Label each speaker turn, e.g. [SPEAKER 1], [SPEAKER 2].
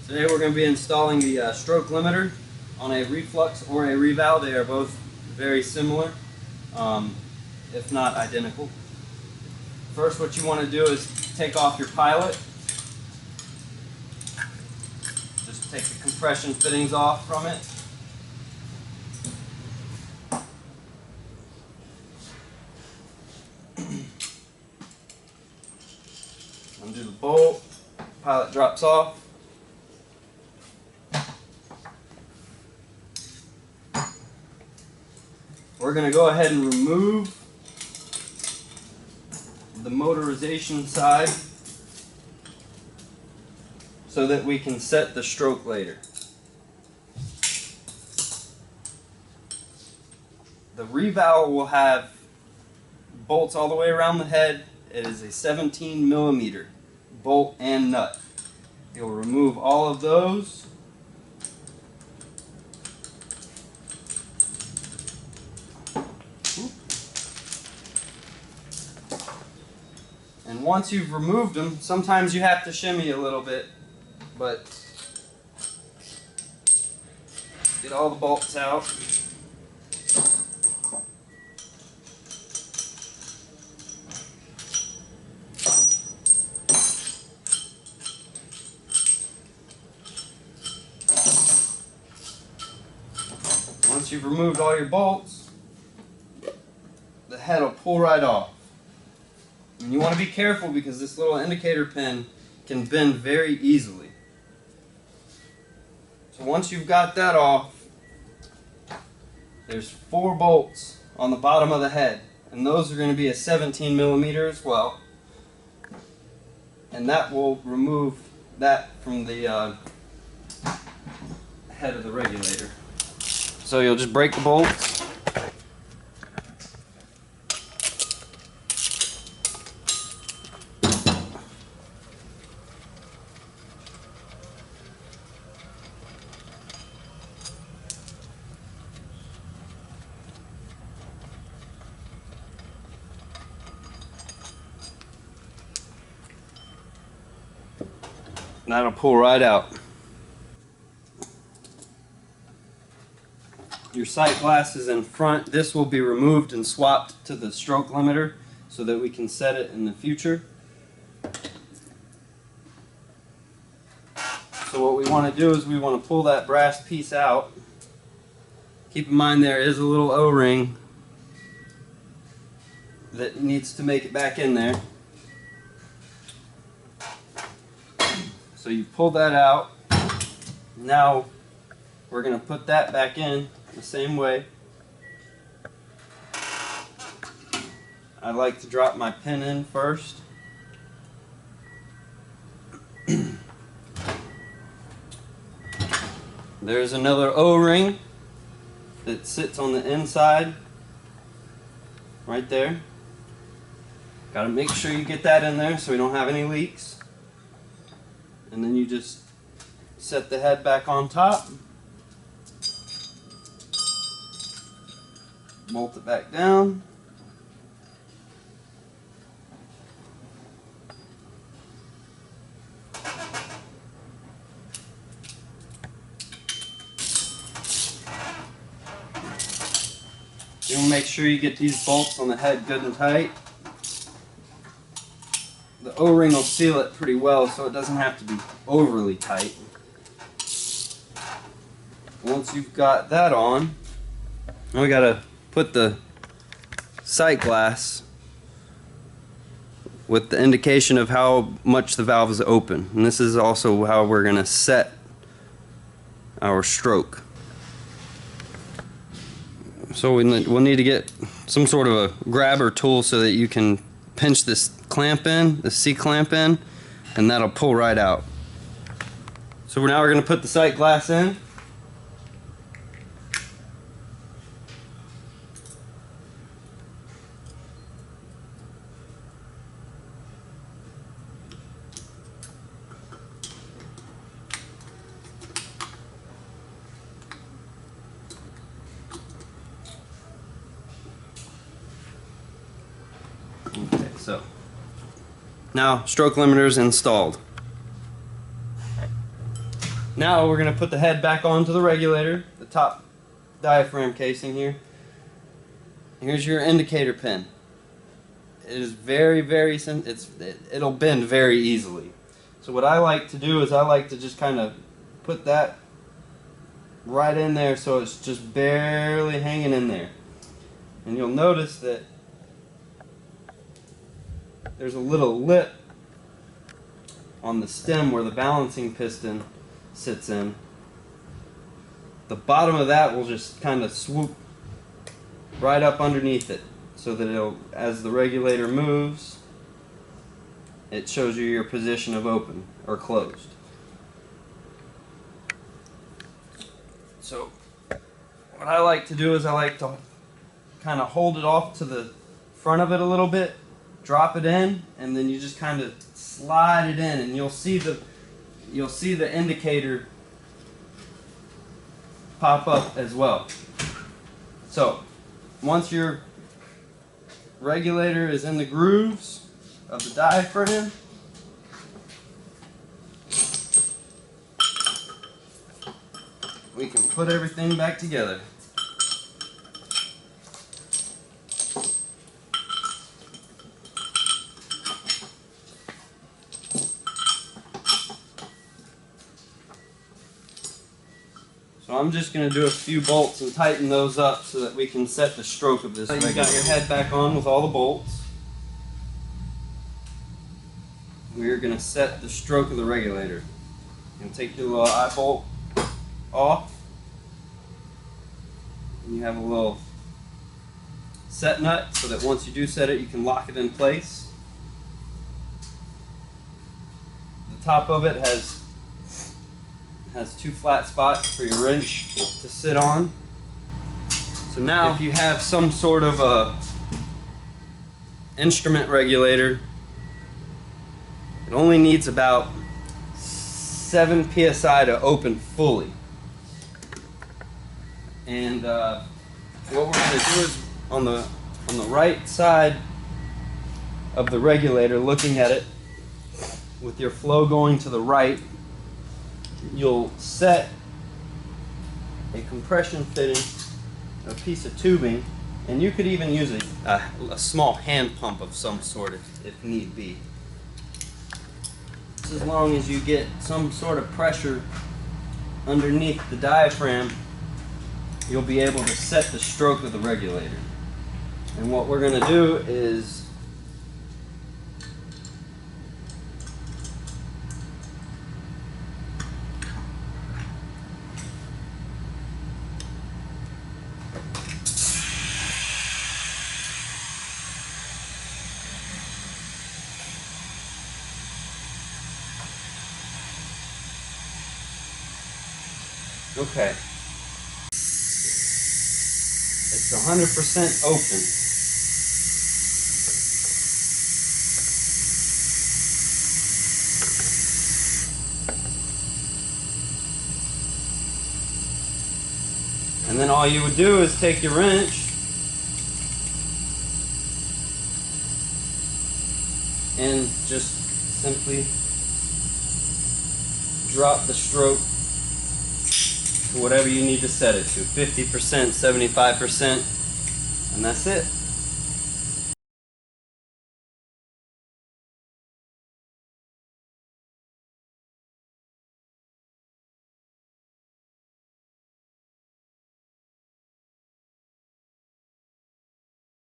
[SPEAKER 1] Today we're going to be installing the stroke limiter on a Reflux or a Reval. They are both very similar, if not identical. First, what you want to do is take off your pilot. Just take the compression fittings off from it. Undo the bolt, pilot drops off. We're going to go ahead and remove the motorization side so that we can set the stroke later. The Reval will have bolts all the way around the head. It is a 17mm bolt and nut. You'll remove all of those. And once you've removed them, sometimes you have to shimmy a little bit, but get all the bolts out. Once you've removed all your bolts, the head will pull right off. And you want to be careful because this little indicator pin can bend very easily. So once you've got that off, there's 4 bolts on the bottom of the head, and those are going to be a 17mm as well. And that will remove that from the head of the regulator. So you'll just break the bolts. That'll pull right out. Your sight glass is in front. This will be removed and swapped to the stroke limiter so that we can set it in the future. So what we want to do is we want to pull that brass piece out. Keep in mind there is a little O-ring that needs to make it back in there. So you pull that out. Now we're going to put that back in the same way. I like to drop my pin in first. There's another O-ring that sits on the inside right there. Got to make sure you get that in there so we don't have any leaks. And then you just set the head back on top, bolt it back down, you'll make sure you get these bolts on the head good and tight. The O-ring will seal it pretty well, so it doesn't have to be overly tight. Once you've got that on, we gotta put the sight glass with the indication of how much the valve is open. And this is also how we're gonna set our stroke. So we'll need to get some sort of a grabber tool so that you can pinch this clamp in, the C-clamp in, and that'll pull right out. So now we're going to put the sight glass in. Okay, so now stroke limiter is installed. Now we're going to put the head back onto the regulator, the top diaphragm casing here. Here's your indicator pin. It is it'll bend very easily. So what I like to do is I like to just kind of put that right in there so it's just barely hanging in there. And you'll notice that there's a little lip on the stem where the balancing piston sits in. The bottom of that will just kind of swoop right up underneath it so that it'll, as the regulator moves, it shows you your position of open or closed. So what I like to do is I like to kind of hold it off to the front of it a little bit, drop it in, and then you just kind of slide it in, and you'll see the indicator pop up as well. So once your regulator is in the grooves of the diaphragm, we can put everything back together. So I'm just going to do a few bolts and tighten those up so that we can set the stroke of this. So you got your head back on with all the bolts. We're going to set the stroke of the regulator. And take your little eye bolt off. And you have a little set nut so that once you do set it, you can lock it in place. The top of it has two flat spots for your wrench to sit on. So now if you have some sort of a instrument regulator, it only needs about 7 psi to open fully. And what we're going to do is on the right side of the regulator, looking at it with your flow going to the right, you'll set a compression fitting, a piece of tubing, and you could even use a small hand pump of some sort if need be. Just as long as you get some sort of pressure underneath the diaphragm, you'll be able to set the stroke of the regulator. And what we're going to do is okay. It's 100% open. And then all you would do is take your wrench and just simply drop the stroke to whatever you need to set it to, 50%, 75%, and that's it.